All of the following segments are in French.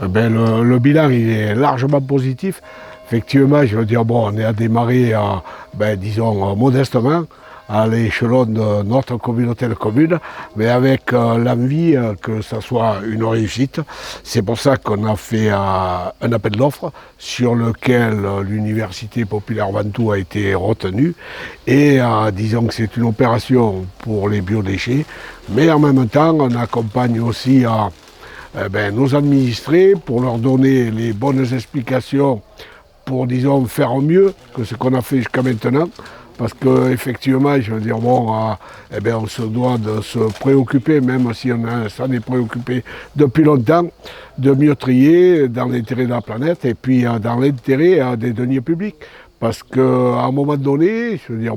Le bilan il est largement positif. Effectivement, je veux dire, bon, on est à démarrer, disons, modestement, à l'échelon de notre communauté de communes, mais avec l'envie que ça soit une réussite. C'est pour ça qu'on a fait un appel d'offres sur lequel l'Université populaire Ventoux a été retenue. Et disons que c'est une opération pour les biodéchets, mais en même temps, on accompagne aussi nos administrés pour leur donner les bonnes explications pour, disons, faire mieux que ce qu'on a fait jusqu'à maintenant. Parce qu'effectivement, je veux dire, on se doit de se préoccuper, même si on s'en est préoccupé depuis longtemps, de mieux trier dans l'intérêt de la planète et puis dans l'intérêt des deniers publics. Parce qu'à un moment donné, je veux dire,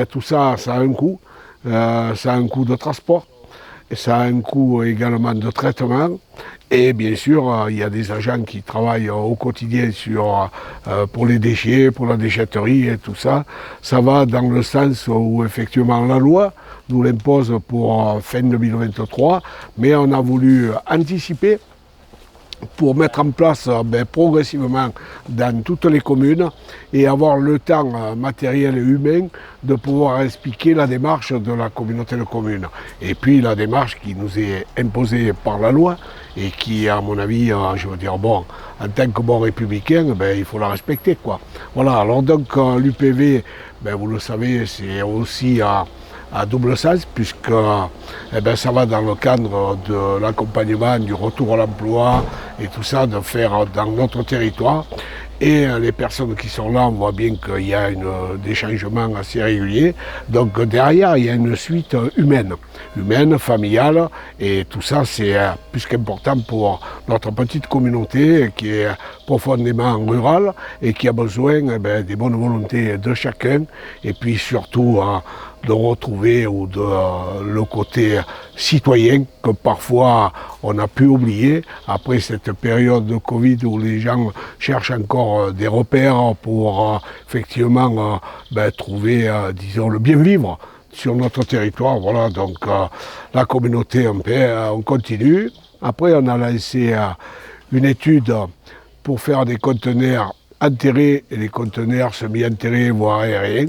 tout ça, ça a un coût. Ça a un coût de transport. Et ça a un coût également de traitement. Et bien sûr, il y a des agents qui travaillent au quotidien pour les déchets, pour la déchetterie et tout ça. Ça va dans le sens où effectivement la loi nous l'impose pour fin 2023, mais on a voulu anticiper pour mettre en place progressivement dans toutes les communes et avoir le temps matériel et humain de pouvoir expliquer la démarche de la communauté de communes. Et puis la démarche qui nous est imposée par la loi et qui, à mon avis, je veux dire, en tant que bon républicain, il faut la respecter, quoi. Voilà, alors donc l'UPV, vous le savez, c'est aussi à double sens, puisque ça va dans le cadre de l'accompagnement, du retour à l'emploi et tout ça, de faire dans notre territoire. Et les personnes qui sont là, on voit bien qu'il y a des changements assez réguliers. Donc derrière, il y a une suite humaine, familiale, et tout ça, c'est plus qu'important pour notre petite communauté qui est profondément rurale et qui a besoin des bonnes volontés de chacun, et puis surtout de retrouver le côté citoyen que parfois on a pu oublier après cette période de Covid où les gens cherchent encore des repères pour effectivement trouver, disons, le bien vivre sur notre territoire. Voilà, donc la communauté, on continue. Après, on a lancé une étude pour faire des conteneurs enterrés et les conteneurs semi-enterrés, voire aériens.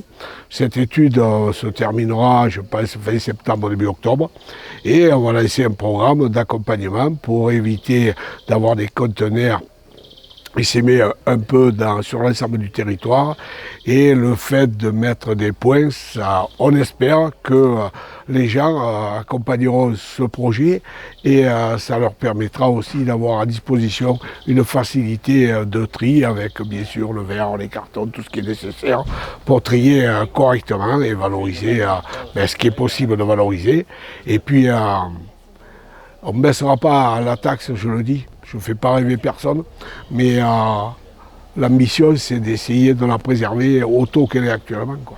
Cette étude se terminera, je pense, fin septembre, début octobre. Et on va lancer un programme d'accompagnement pour éviter d'avoir des conteneurs s'aimer un peu sur l'ensemble du territoire. Et le fait de mettre des points, on espère que les gens accompagneront ce projet et ça leur permettra aussi d'avoir à disposition une facilité de tri avec bien sûr le verre, les cartons, tout ce qui est nécessaire pour trier correctement et valoriser ce qui est possible de valoriser. Et puis on ne baissera pas la taxe, je le dis. Je ne fais pas rêver personne, mais l'ambition, c'est d'essayer de la préserver au taux qu'elle est actuellement, quoi.